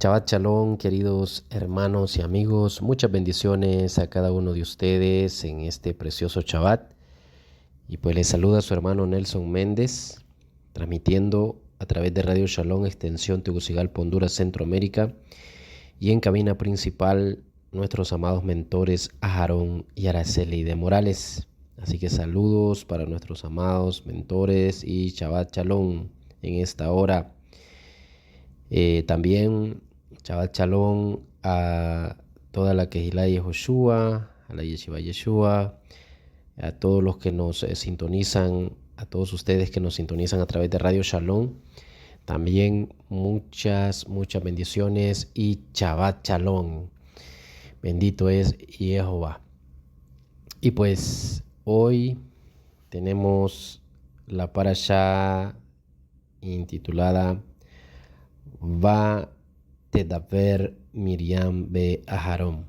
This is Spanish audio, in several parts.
Shabbat Shalom, queridos hermanos y amigos. Muchas bendiciones a cada uno de ustedes en este precioso Shabbat. Y pues les saluda su hermano Nelson Méndez, transmitiendo a través de Radio Shalom, extensión Tegucigalpa, Honduras, Centroamérica. Y en cabina principal, nuestros amados mentores Aarón y Araceli de Morales. Así que saludos para nuestros amados mentores y Shabbat Shalom en esta hora. También Shabbat Shalom a toda la Kehilá de Yehoshua, a la Yeshiva Yeshua, a todos los que nos sintonizan, a todos ustedes que nos sintonizan a través de Radio Shalom. También muchas bendiciones y Shabbat Shalom. Bendito es Jehová. Y pues hoy tenemos la parashá intitulada Va Tedaber Miriam be Aharón.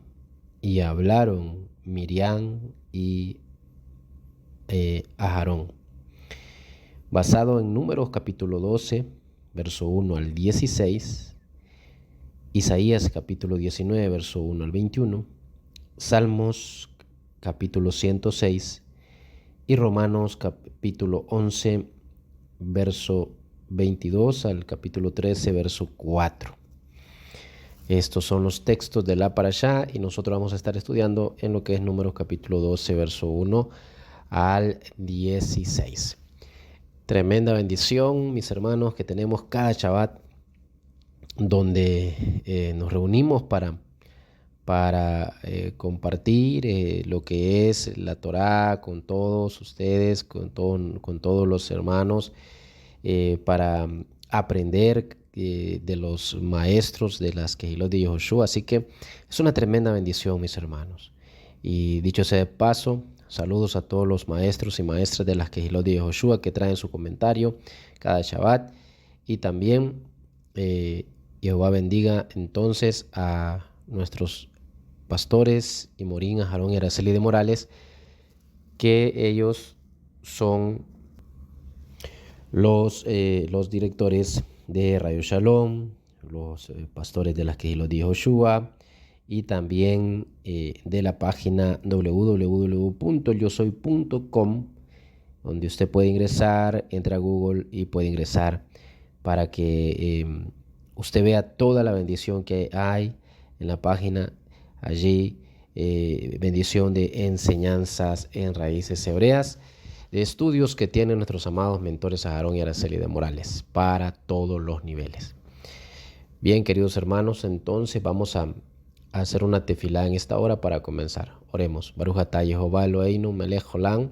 Y hablaron Miriam y Aharón. Basado en Números capítulo 12, verso 1 al 16, Isaías capítulo 19, verso 1 al 21, Salmos capítulo 106 y Romanos capítulo 11, verso 22 al capítulo 13, verso 4. Estos son los textos de la parashá y nosotros vamos a estar estudiando en lo que es Números capítulo 12, verso 1 al 16. Tremenda bendición, mis hermanos, que tenemos cada Shabbat, donde nos reunimos para compartir lo que es la Torá con todos ustedes, con todos los hermanos, para aprender de los maestros de las Kehilot de Yehoshua. Así que es una tremenda bendición, mis hermanos. Y dicho sea de paso, saludos a todos los maestros y maestras de las Kehilot de Yehoshua que traen su comentario cada Shabbat. Y también Jehová bendiga entonces a nuestros pastores y Morín, Aarón y Araceli de Morales, que ellos son los directores de Radio Shalom, los pastores de las Kehilot de Yehoshua y también de la página www.yosoy.com, donde usted puede ingresar, entra a Google y puede ingresar para que usted vea toda la bendición que hay en la página. Allí bendición de enseñanzas en raíces hebreas, de estudios que tienen nuestros amados mentores Aarón y Araceli de Morales para todos los niveles. Bien, queridos hermanos, entonces vamos a hacer una tefilá en esta hora para comenzar. Oremos. Baruch atah Yehová Eloheinu melech olam,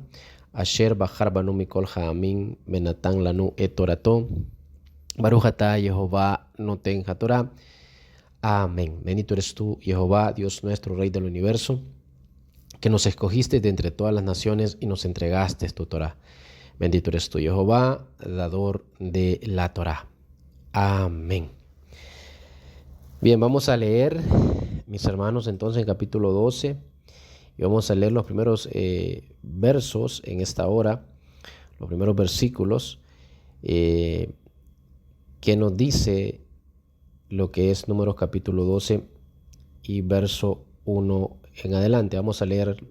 asher bachar banu mikol ha'amim venatan lanu et torato. Baruch atah Yehová noten haTorah. Amén. Bendito eres tú, Jehová, Dios nuestro, Rey del universo, que nos escogiste de entre todas las naciones y nos entregaste tu Torah. Bendito eres tú, Jehová, dador de la Torah. Amén. Bien, vamos a leer, mis hermanos, entonces en capítulo 12, y vamos a leer los primeros versos en esta hora, los primeros versículos que nos dice lo que es Números capítulo 12 y verso 1 en adelante. Vamos a leer,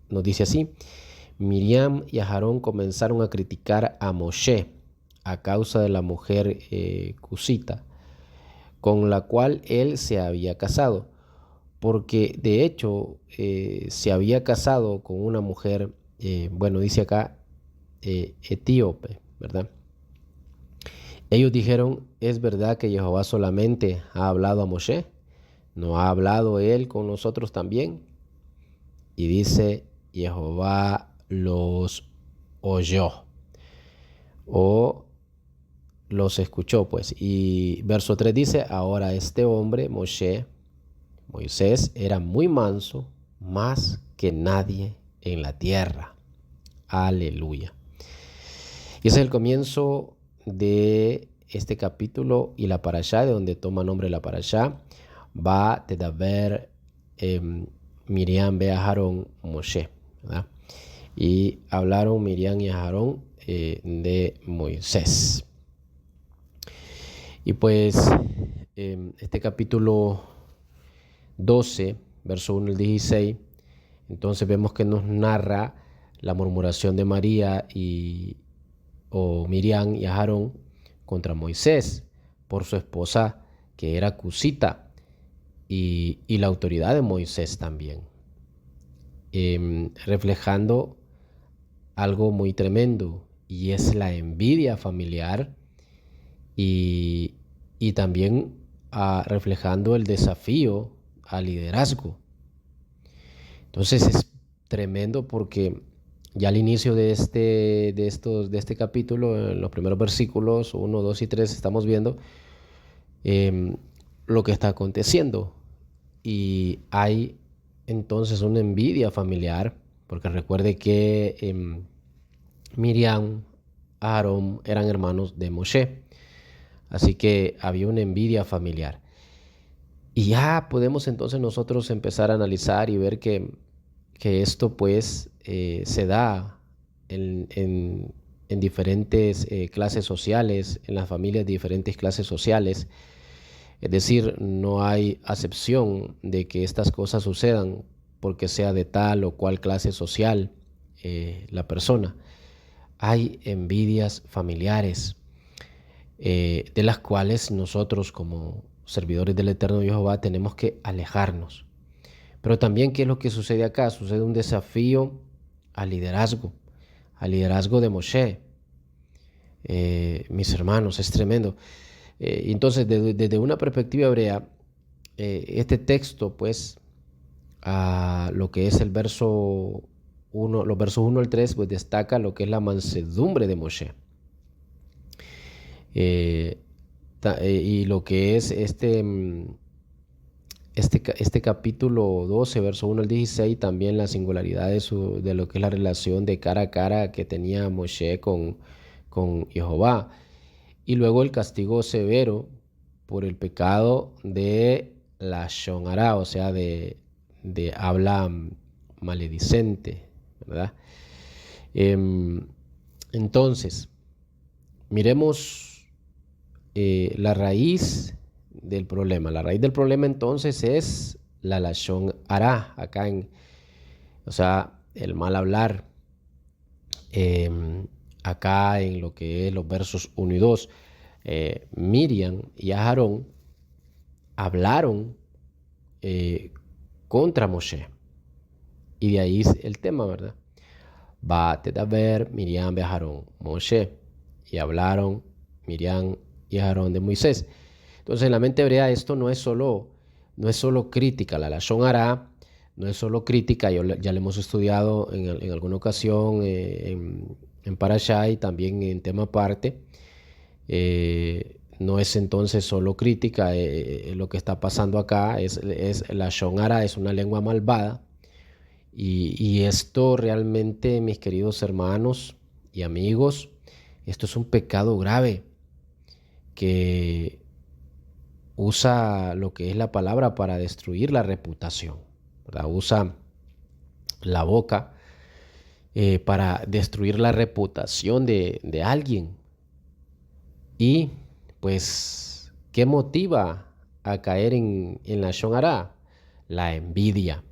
nos dice así: Miriam y Aarón comenzaron a criticar a Moshe a causa de la mujer cusita, con la cual él se había casado, porque de hecho se había casado con una mujer, dice acá, etíope, ¿verdad? Ellos dijeron: ¿es verdad que Jehová solamente ha hablado a Moshe? ¿No ha hablado él con nosotros también? Y dice: Jehová los oyó o los escuchó, pues. Y verso 3 dice: ahora este hombre, Moisés, era muy manso, más que nadie en la tierra. Aleluya. Y ese es el comienzo de este capítulo y la parashá, de donde toma nombre la parashá. Va Tedaber Miriam be Aharón Moshe, ¿verdad? Y hablaron Miriam y Aharón de Moisés. Y pues este capítulo 12, verso 1 al 16, entonces vemos que nos narra la murmuración de María o Miriam y Aarón contra Moisés por su esposa que era cusita y la autoridad de Moisés también, reflejando algo muy tremendo y es la envidia familiar y, y también reflejando el desafío al liderazgo. Entonces es tremendo porque ya al inicio de este capítulo, en los primeros versículos 1, 2 y 3, estamos viendo lo que está aconteciendo. Y hay entonces una envidia familiar, porque recuerde que Miriam, Aarón eran hermanos de Moshe. Así que había una envidia familiar. Y ya podemos entonces nosotros empezar a analizar y ver que esto pues se da en diferentes clases sociales, en las familias de diferentes clases sociales. Es decir, no hay acepción de que estas cosas sucedan porque sea de tal o cual clase social la persona. Hay envidias familiares de las cuales nosotros como servidores del Eterno Jehová tenemos que alejarnos. Pero también, ¿qué es lo que sucede acá? Sucede un desafío al liderazgo de Moshe. Mis hermanos, es tremendo. Entonces, desde una perspectiva hebrea, este texto, pues, a lo que es el verso 1, los versos 1 al 3, pues destaca lo que es la mansedumbre de Moshe. Y lo que es este capítulo 12, verso 1 al 16, también la singularidad de lo que es la relación de cara a cara que tenía Moshe con Jehová. Y luego el castigo severo por el pecado de la Shonara, o sea, de habla maledicente, ¿verdad? Entonces, miremos la raíz del problema. La raíz del problema entonces es la lashon hara, o sea, el mal hablar. Acá en lo que es los versos 1 y 2, Miriam y Aarón hablaron contra Moshe. Y de ahí el tema, ¿verdad? Va a ver Miriam y Aarón, Moshe. Y hablaron Miriam y Aarón de Moisés. Entonces en la mente hebrea esto no es solo crítica, la lashon hara no es solo crítica, ya lo hemos estudiado en alguna ocasión en Parashá y también en tema aparte. No es entonces solo crítica, lo que está pasando acá es la lashon hara, es una lengua malvada y esto realmente, mis queridos hermanos y amigos, esto es un pecado grave que usa lo que es la palabra para destruir la reputación, ¿verdad? Usa la boca para destruir la reputación de alguien. Y pues, ¿qué motiva a caer en la lashon hara? La envidia.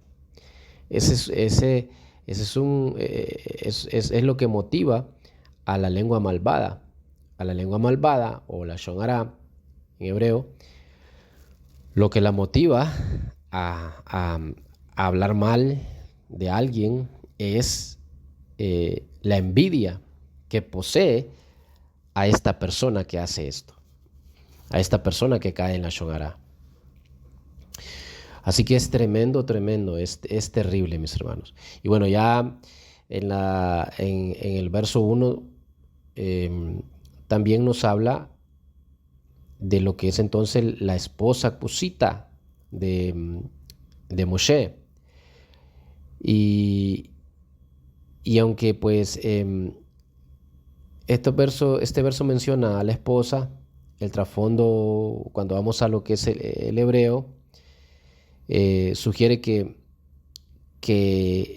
Ese es lo que motiva a la lengua malvada. A la lengua malvada o la lashon hara en hebreo, lo que la motiva a hablar mal de alguien es la envidia que posee a esta persona que hace esto, a esta persona que cae en la lashon hara. Así que es tremendo, es terrible, mis hermanos. Y bueno, ya en el verso 1 también nos habla de lo que es entonces la esposa cusita de Moshe. Y aunque pues este verso menciona a la esposa, el trasfondo, cuando vamos a lo que es el hebreo, sugiere que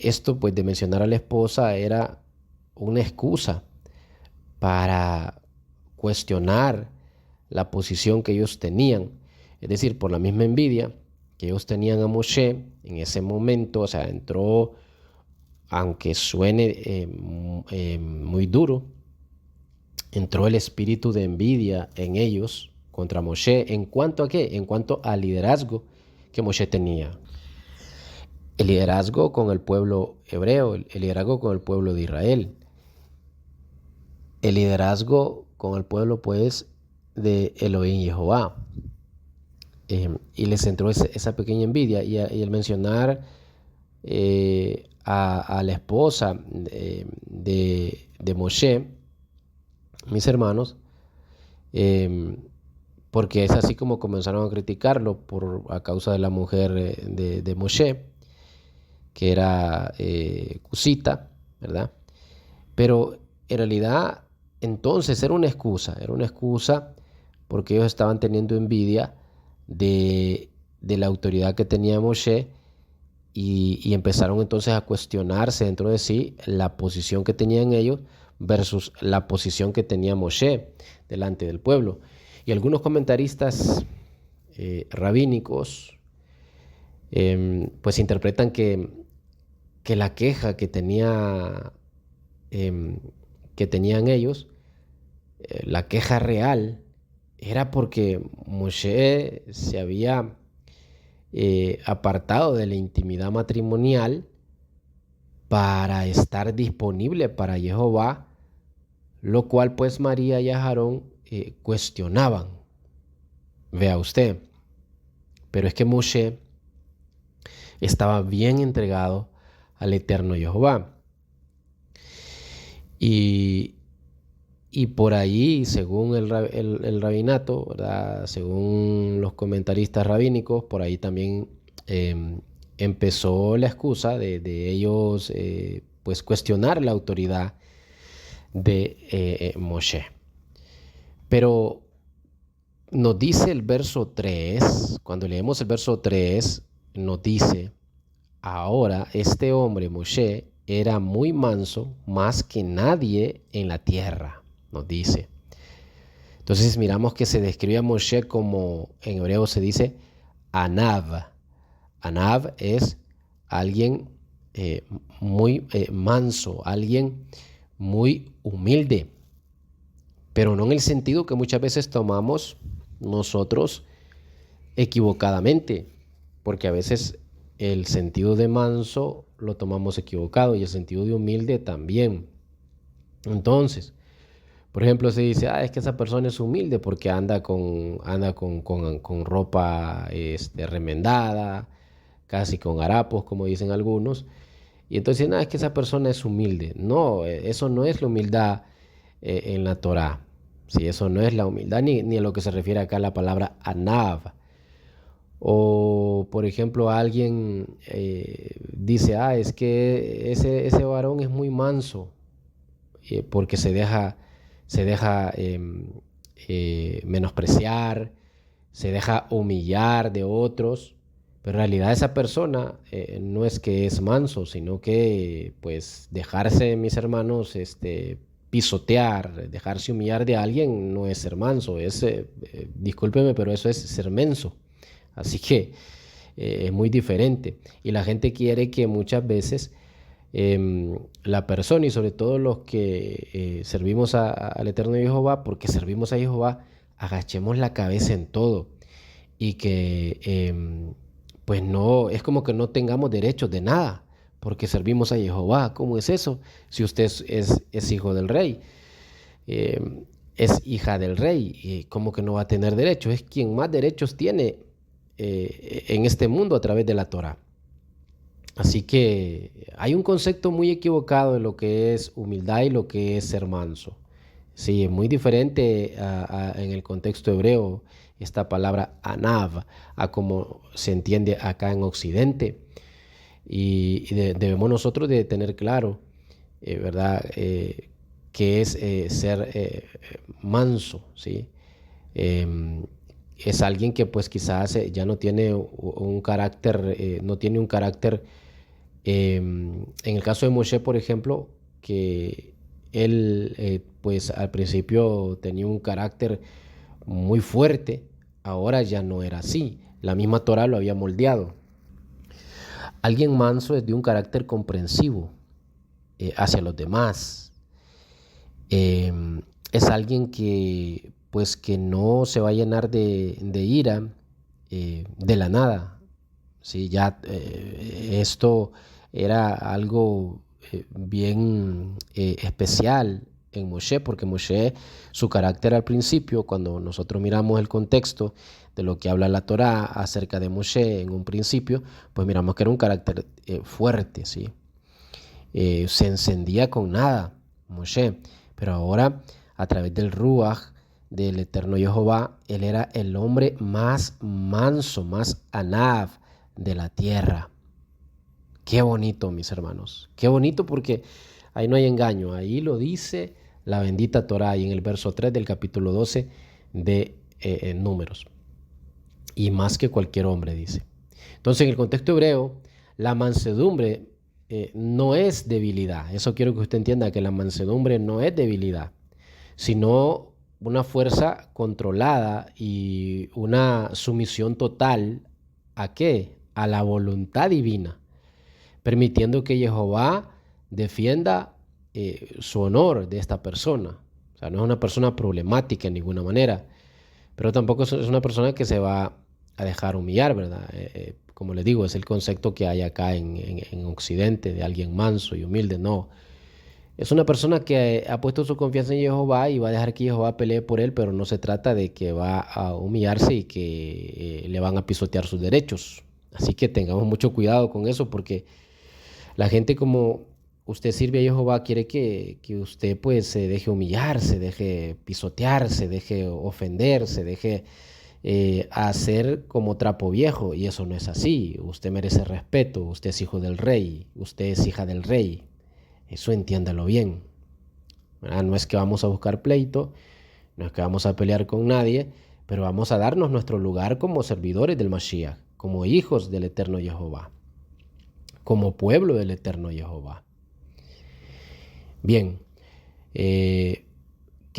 esto pues de mencionar a la esposa era una excusa para cuestionar la posición que ellos tenían. Es decir, por la misma envidia que ellos tenían a Moshe en ese momento, o sea, entró, aunque suene muy duro, entró el espíritu de envidia en ellos contra Moshe. ¿En cuanto a qué? En cuanto al liderazgo que Moshe tenía. El liderazgo con el pueblo hebreo, el liderazgo con el pueblo de Israel. El liderazgo con el pueblo, pues, de Elohim y Jehová. Y les entró esa pequeña envidia. Y el mencionar a la esposa de Moshe, mis hermanos, porque es así como comenzaron a criticarlo a causa de la mujer de Moshe, que era cusita, ¿verdad? Pero en realidad entonces era una excusa porque ellos estaban teniendo envidia de la autoridad que tenía Moshe y empezaron entonces a cuestionarse dentro de sí la posición que tenían ellos versus la posición que tenía Moshe delante del pueblo. Y algunos comentaristas rabínicos pues interpretan que la queja que tenían ellos, la queja real, era porque Moshe se había apartado de la intimidad matrimonial para estar disponible para Jehová, lo cual pues María y Aarón cuestionaban. Vea usted, pero es que Moshe estaba bien entregado al eterno Jehová. Y por ahí, según el rabinato, ¿verdad? Según los comentaristas rabínicos, por ahí también empezó la excusa de ellos pues cuestionar la autoridad de Moshe. Pero nos dice el verso 3, cuando leemos el verso 3, nos dice: ahora este hombre Moshe era muy manso, más que nadie en la tierra, nos dice. Entonces miramos que se describe a Moshe como en hebreo se dice Anav. Anav es alguien muy manso, alguien muy humilde, pero no en el sentido que muchas veces tomamos nosotros equivocadamente, porque a veces el sentido de manso lo tomamos equivocado y el sentido de humilde también. Entonces, por ejemplo, se dice, es que esa persona es humilde porque anda con ropa remendada, casi con harapos, como dicen algunos. Y entonces, es que esa persona es humilde. No, eso no es la humildad en la Torá. Sí, eso no es la humildad, ni a lo que se refiere acá a la palabra anav. O, por ejemplo, alguien dice, es que ese varón es muy manso, porque se deja menospreciar, se deja humillar de otros, pero en realidad esa persona no es que es manso, sino que pues dejarse, mis hermanos, pisotear, dejarse humillar de alguien no es ser manso, discúlpeme, pero eso es ser menso. Así que es muy diferente. Y la gente quiere que muchas veces la persona y sobre todo los que servimos al eterno Jehová, porque servimos a Jehová, agachemos la cabeza en todo y que pues no, es como que no tengamos derechos de nada porque servimos a Jehová. ¿Cómo es eso? Si usted es hijo del rey, es hija del rey, ¿cómo que no va a tener derechos? Es quien más derechos tiene en este mundo a través de la Torá. Así que hay un concepto muy equivocado de lo que es humildad y lo que es ser manso. Sí, es muy diferente en el contexto hebreo esta palabra anav a como se entiende acá en Occidente. Y debemos nosotros de tener claro, ¿verdad? Que es ser manso, ¿sí? Es alguien que pues quizás ya no tiene un carácter, no tiene un carácter en el caso de Moshe, por ejemplo, que él pues al principio tenía un carácter muy fuerte, ahora ya no era así. La misma Torá lo había moldeado. Alguien manso es de un carácter comprensivo hacia los demás. Eh, es alguien que, pues, que no se va a llenar de ira de la nada. Sí, ya esto era algo bien especial en Moshe, porque Moshe, su carácter al principio, cuando nosotros miramos el contexto de lo que habla la Torá acerca de Moshe en un principio, pues miramos que era un carácter fuerte, ¿sí? Se encendía con nada, Moshe, pero ahora a través del Ruach, del eterno Jehová, él era el hombre más manso, más anav de la tierra. Qué bonito, mis hermanos, qué bonito, porque ahí no hay engaño, ahí lo dice la bendita Torá y en el verso 3 del capítulo 12 de Números. Y más que cualquier hombre, dice. Entonces, en el contexto hebreo, la mansedumbre no es debilidad. Eso quiero que usted entienda, que la mansedumbre no es debilidad, sino una fuerza controlada y una sumisión total. ¿A qué? A la voluntad divina, permitiendo que Jehová defienda su honor de esta persona. O sea, no es una persona problemática en ninguna manera, pero tampoco es una persona que se va a dejar humillar, ¿verdad? Como les digo, es el concepto que hay acá en Occidente de alguien manso y humilde. No, es una persona que ha puesto su confianza en Jehová y va a dejar que Jehová pelee por él, pero no se trata de que va a humillarse y que le van a pisotear sus derechos. Así que tengamos mucho cuidado con eso, porque la gente, como usted sirve a Jehová, quiere que usted pues se deje humillar, se deje pisotear, se deje ofender, se deje hacer como trapo viejo, y eso no es así. Usted merece respeto, usted es hijo del rey, usted es hija del rey. Eso entiéndalo bien, ¿verdad? No es que vamos a buscar pleito, no es que vamos a pelear con nadie, pero vamos a darnos nuestro lugar como servidores del Mashiach, como hijos del eterno Jehová, como pueblo del eterno Jehová. Bien, ¿qué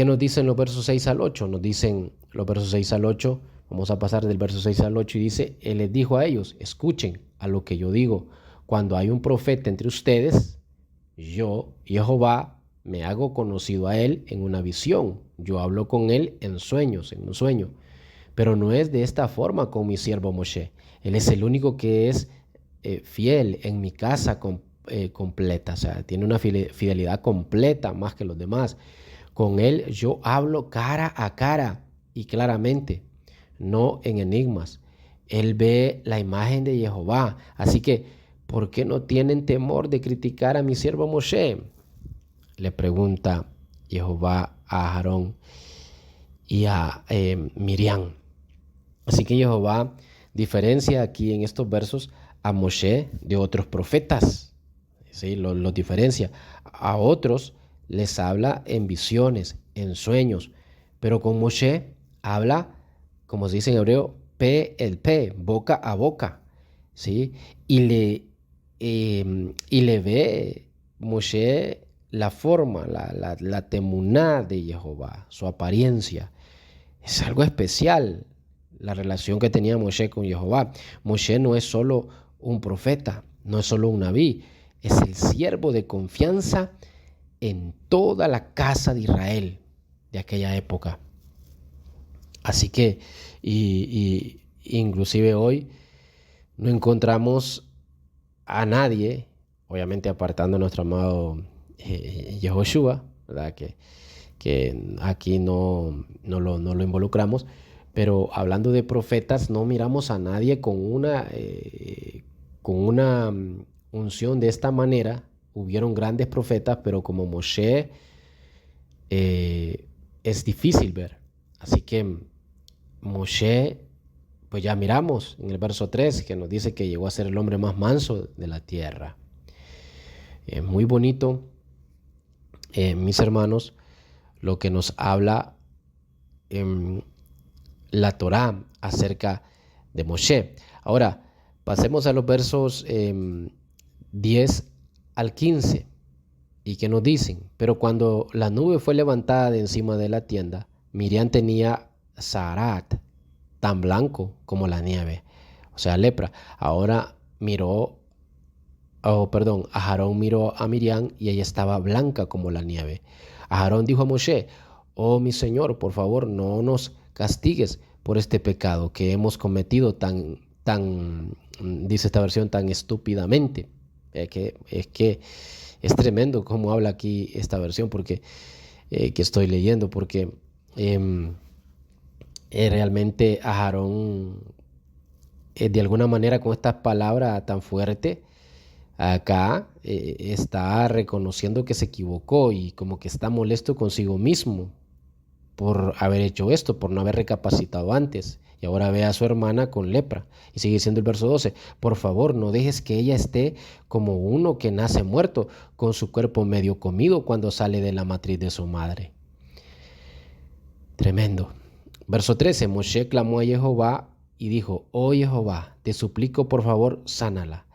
nos dicen los versos 6 al 8? Nos dicen los versos 6 al 8, vamos a pasar del verso 6 al 8, y dice: Él les dijo a ellos: escuchen a lo que yo digo. Cuando hay un profeta entre ustedes, yo, Jehová, me hago conocido a él en una visión. Yo hablo con él en sueños, en un sueño. Pero no es de esta forma con mi siervo Moshe. Él es el único que es fiel en mi casa completa. O sea, tiene una fidelidad completa más que los demás. Con él yo hablo cara a cara y claramente, no en enigmas. Él ve la imagen de Jehová. Así que, ¿por qué no tienen temor de criticar a mi siervo Moshe?, le pregunta Jehová a Aarón y a Miriam. Así que Jehová diferencia aquí en estos versos a Moshe de otros profetas. ¿Sí? Los diferencia. A otros les habla en visiones, en sueños, pero con Moshe habla, como se dice en hebreo, P, boca a boca, ¿sí? Y le ve Moshe la forma, la temuná de Jehová, su apariencia. Es algo especial la relación que tenía Moshe con Jehová. Moshe no es solo un profeta, no es solo un nabí, es el siervo de confianza en toda la casa de Israel de aquella época. Así que, inclusive hoy no encontramos a nadie, obviamente apartando a nuestro amado Yehoshua, ¿verdad? Que aquí no lo involucramos, pero hablando de profetas, no miramos a nadie con una unción de esta manera. Hubieron grandes profetas, pero como Moshe es difícil ver. Así que Moshe, pues ya miramos en el verso 3 que nos dice que llegó a ser el hombre más manso de la tierra. Muy bonito, mis hermanos, lo que nos habla la Torá acerca de Moshe. Ahora, pasemos a los versos 10 al 15. ¿Y qué nos dicen? Pero cuando la nube fue levantada de encima de la tienda, Miriam tenía Zaharat, tan blanco como la nieve, o sea, lepra. Ahora miró, oh, perdón, Aarón miró a Miriam y ella estaba blanca como la nieve. Aarón dijo a Moshe: oh mi señor, por favor, no nos castigues por este pecado que hemos cometido dice esta versión, tan estúpidamente. Es que es tremendo cómo habla aquí esta versión porque que estoy leyendo, porque em, realmente Aarón, de alguna manera, con estas palabras tan fuertes, acá está reconociendo que se equivocó y como que está molesto consigo mismo por haber hecho esto, por no haber recapacitado antes. Y ahora ve a su hermana con lepra. Y sigue diciendo el verso 12: por favor, no dejes que ella esté como uno que nace muerto, con su cuerpo medio comido cuando sale de la matriz de su madre. Tremendo. Verso 13: Moshe clamó a Jehová y dijo: oh Jehová, te suplico por favor, sánala.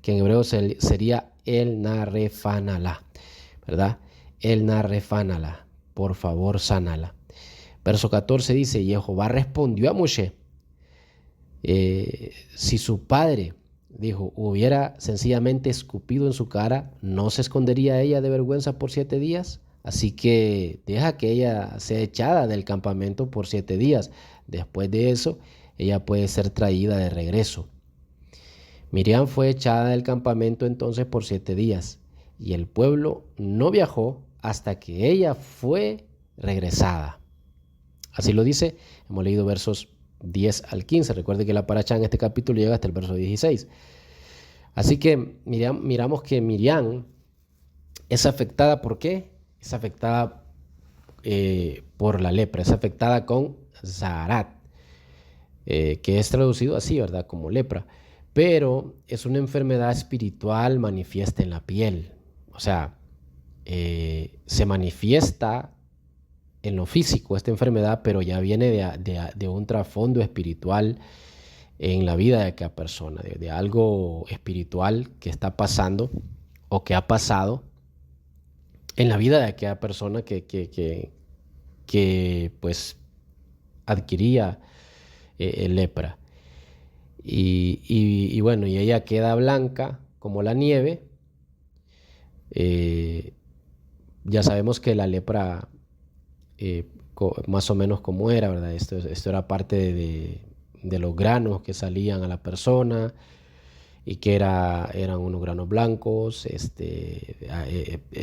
Que en hebreo sería el narefánala, ¿verdad? El narefánala, por favor, sánala. Verso 14 dice: Jehová respondió a Moshe: si su padre, dijo, hubiera sencillamente escupido en su cara, ¿no se escondería ella de vergüenza por 7 días? Así que deja que ella sea echada del campamento por 7 días. Después de eso, ella puede ser traída de regreso. Miriam fue echada del campamento entonces por 7 días, y el pueblo no viajó hasta que ella fue regresada. Así lo dice, hemos leído versos 10 al 15. Recuerde que la paracha en este capítulo llega hasta el verso 16. Así que miramos que Miriam es afectada. ¿Por qué? Es afectada por la lepra, es afectada con Zaharat, que es traducido así, ¿verdad? Como lepra. Pero es una enfermedad espiritual manifiesta en la piel. O sea, se manifiesta en lo físico esta enfermedad, pero ya viene de un trasfondo espiritual en la vida de aquella persona, de algo espiritual que está pasando o que ha pasado en la vida de aquella persona que pues adquiría lepra. Y bueno, y ella queda blanca como la nieve. Ya sabemos que la lepra, más o menos como era, ¿verdad? Esto era parte de los granos que salían a la persona y que eran unos granos blancos,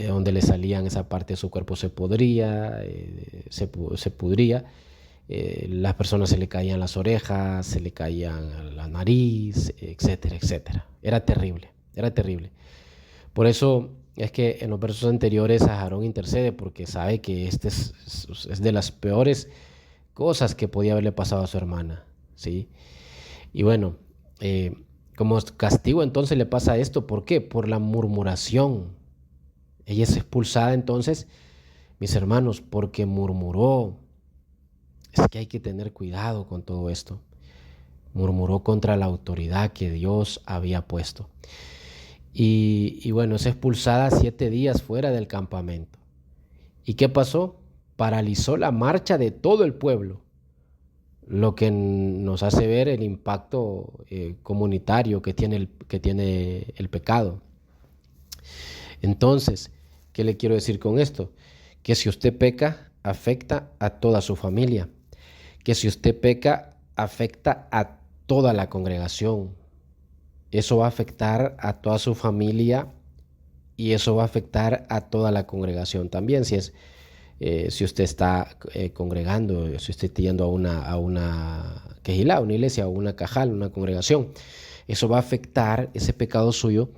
donde le salían esa parte de su cuerpo se podría, se pudría. Las personas se le caían las orejas, se le caían la nariz, etcétera, etcétera. Era terrible, era terrible. Por eso es que en los versos anteriores Aarón intercede, porque sabe que este es de las peores cosas que podía haberle pasado a su hermana, ¿sí? Y bueno, como castigo entonces le pasa esto. ¿Por qué? Por la murmuración. Ella es expulsada entonces, mis hermanos, porque murmuró. Es que hay que tener cuidado con todo esto. Murmuró contra la autoridad que Dios había puesto. Y bueno, es expulsada 7 días fuera del campamento. ¿Y qué pasó? Paralizó la marcha de todo el pueblo, lo que nos hace ver el impacto comunitario que tiene el pecado. Entonces, ¿qué le quiero decir con esto? Que si usted peca, afecta a toda su familia. Que si usted peca, afecta a toda la congregación. Eso va a afectar a toda su familia y eso va a afectar a toda la congregación también. Si usted está congregando, si usted está yendo a una quejilá, una iglesia, a una cajal, una congregación, eso va a afectar, ese pecado suyo,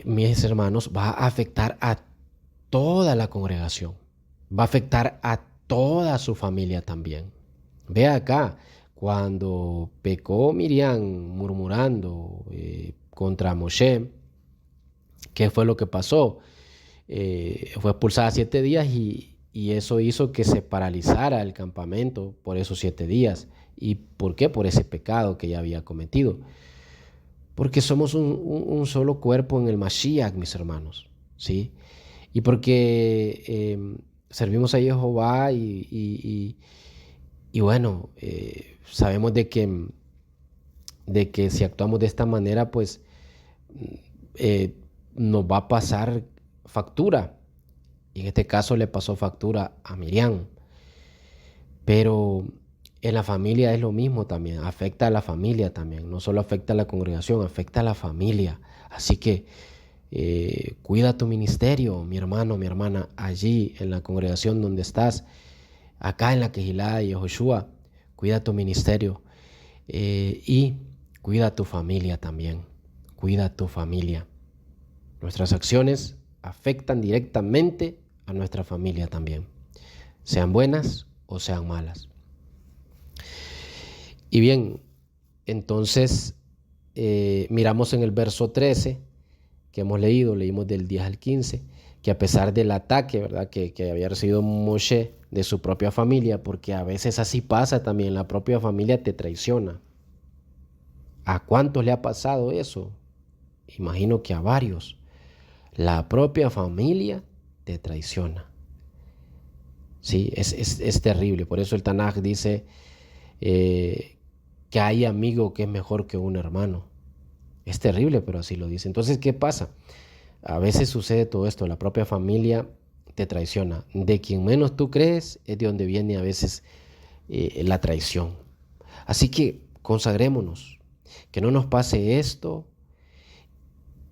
mis hermanos, va a afectar a toda la congregación, va a afectar a toda su familia también. Vea acá, cuando pecó Miriam murmurando contra Moshe, ¿qué fue lo que pasó? Fue expulsada 7 días y eso hizo que se paralizara el campamento por esos 7 días. ¿Y por qué? Por ese pecado que ella había cometido. Porque somos un solo cuerpo en el Mashiach, mis hermanos, ¿sí? Y porque servimos a Jehová Y bueno, sabemos de que si actuamos de esta manera, pues eh, nos va a pasar factura. Y en este caso le pasó factura a Miriam. Pero en la familia es lo mismo también, afecta a la familia también, no solo afecta a la congregación, afecta a la familia. Así que cuida tu ministerio, mi hermano, mi hermana, allí en la congregación donde estás, acá en la Quejilá de Yehoshua, cuida tu ministerio y cuida tu familia también, cuida tu familia. Nuestras acciones afectan directamente a nuestra familia también, sean buenas o sean malas. Y bien, entonces miramos en el verso 13 que hemos leído, leímos del 10 al 15, que a pesar del ataque, ¿verdad? Que había recibido Moshe de su propia familia, porque a veces así pasa también, la propia familia te traiciona. ¿A cuántos le ha pasado eso? Imagino que a varios. La propia familia te traiciona. Sí, es terrible. Por eso el Tanaj dice que hay amigo que es mejor que un hermano. Es terrible, pero así lo dice. Entonces, ¿qué pasa? A veces sucede todo esto. La propia familia te traiciona. De quien menos tú crees es de donde viene a veces la traición. Así que consagrémonos. Que no nos pase esto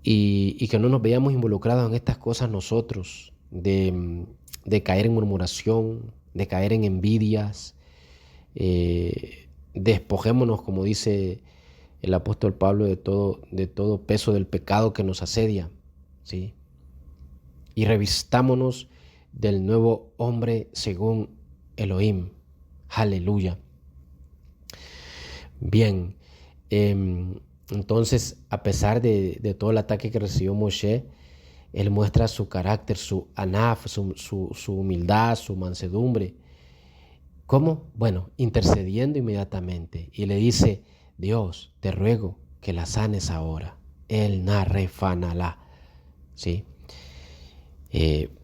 y que no nos veamos involucrados en estas cosas nosotros. De caer en murmuración, de caer en envidias. Despojémonos, como dice el apóstol Pablo, de todo peso del pecado que nos asedia, ¿sí? Y revistámonos del nuevo hombre según Elohim. Aleluya. Bien, entonces, a pesar de todo el ataque que recibió Moshe, él muestra su carácter, su anaf, su humildad, su mansedumbre. ¿Cómo? Bueno, intercediendo inmediatamente. Y le dice, Dios, te ruego que la sanes ahora. El narrefanalá. ¿Sí?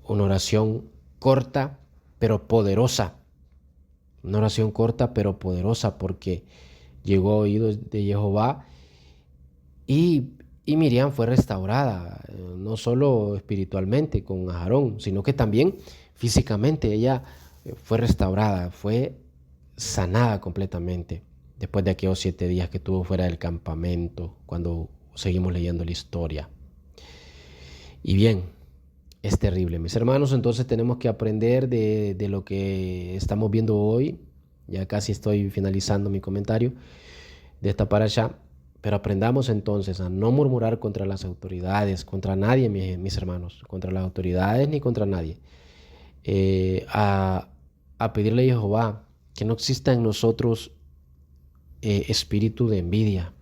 Una oración corta, pero poderosa. Una oración corta, pero poderosa, porque llegó a oídos de Jehová y, y Miriam fue restaurada, no solo espiritualmente con Aarón, sino que también físicamente ella fue restaurada, fue sanada completamente después de aquellos 7 días que estuvo fuera del campamento, cuando seguimos leyendo la historia. Y bien, es terrible, mis hermanos, entonces tenemos que aprender de lo que estamos viendo hoy. Ya casi estoy finalizando mi comentario de esta parasha, pero aprendamos entonces a no murmurar contra las autoridades, contra nadie, mis hermanos, contra las autoridades ni contra nadie. A pedirle a Jehová que no exista en nosotros espíritu de envidia,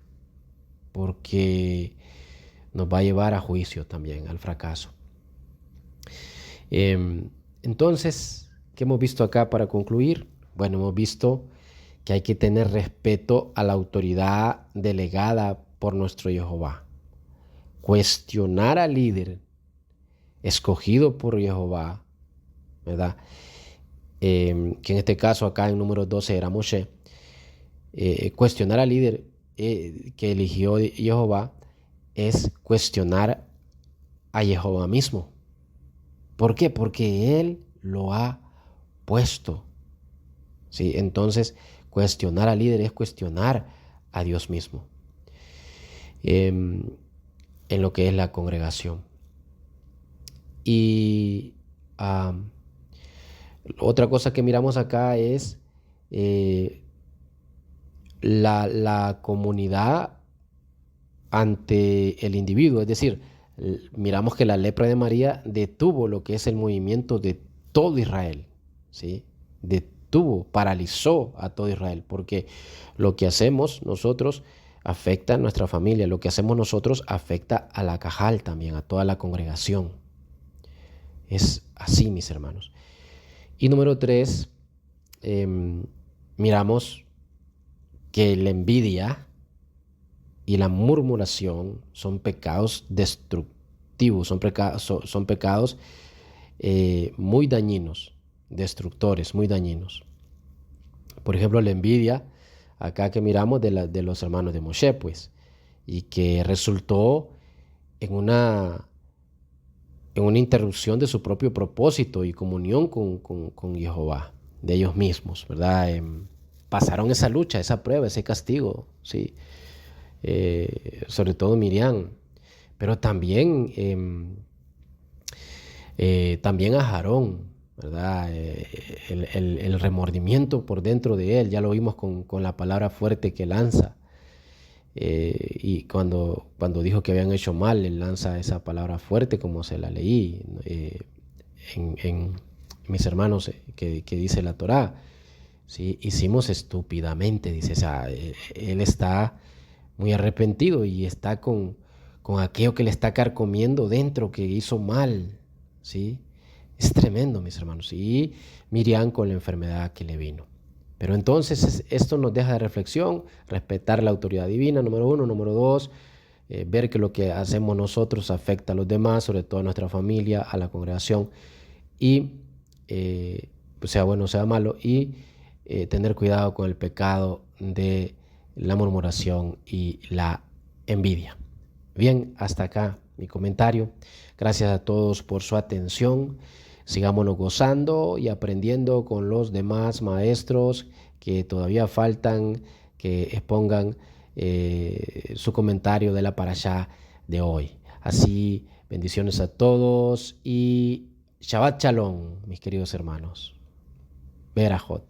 porque nos va a llevar a juicio también, al fracaso. Entonces, ¿qué hemos visto acá para concluir? Bueno, hemos visto que hay que tener respeto a la autoridad delegada por nuestro Jehová. Cuestionar al líder escogido por Jehová, ¿verdad? Que en este caso acá en número 12 era Moshe. Cuestionar al líder que eligió Jehová es cuestionar a Jehová mismo. ¿Por qué? Porque Él lo ha puesto. ¿Sí? Entonces, cuestionar al líder es cuestionar a Dios mismo en lo que es la congregación. Y otra cosa que miramos acá es la comunidad ante el individuo. Es decir, miramos que la lepra de María detuvo lo que es el movimiento de todo Israel, ¿sí? Detuvo, paralizó a todo Israel, porque lo que hacemos nosotros afecta a nuestra familia, lo que hacemos nosotros afecta a la cajal también, a toda la congregación. Es así, mis hermanos. Y número 3, miramos que la envidia y la murmuración son pecados destructivos, son pecados muy dañinos, destructores, muy dañinos. Por ejemplo, la envidia, acá que miramos de los hermanos de Moshe, pues, y que resultó en una interrupción de su propio propósito y comunión con Jehová, de ellos mismos, ¿verdad? Pasaron esa lucha, esa prueba, ese castigo, ¿sí? Sobre todo Miriam, pero también a Aarón, ¿verdad? El remordimiento por dentro de él, ya lo vimos con la palabra fuerte que lanza. Y cuando dijo que habían hecho mal, él lanza esa palabra fuerte como se la leí en mis hermanos que dice la Torá. ¿Sí? Hicimos estúpidamente, dice. O sea, él está muy arrepentido y está con aquello que le está carcomiendo dentro, que hizo mal. ¿Sí? Es tremendo, mis hermanos. Y Miriam con la enfermedad que le vino. Pero entonces esto nos deja de reflexión, respetar la autoridad divina, número uno. Número dos, ver que lo que hacemos nosotros afecta a los demás, sobre todo a nuestra familia, a la congregación, y sea bueno, sea malo, y tener cuidado con el pecado de la murmuración y la envidia. Bien, hasta acá mi comentario. Gracias a todos por su atención. Sigámonos gozando y aprendiendo con los demás maestros que todavía faltan, que expongan su comentario de la parashá de hoy. Así, bendiciones a todos y Shabbat Shalom, mis queridos hermanos. Berajot.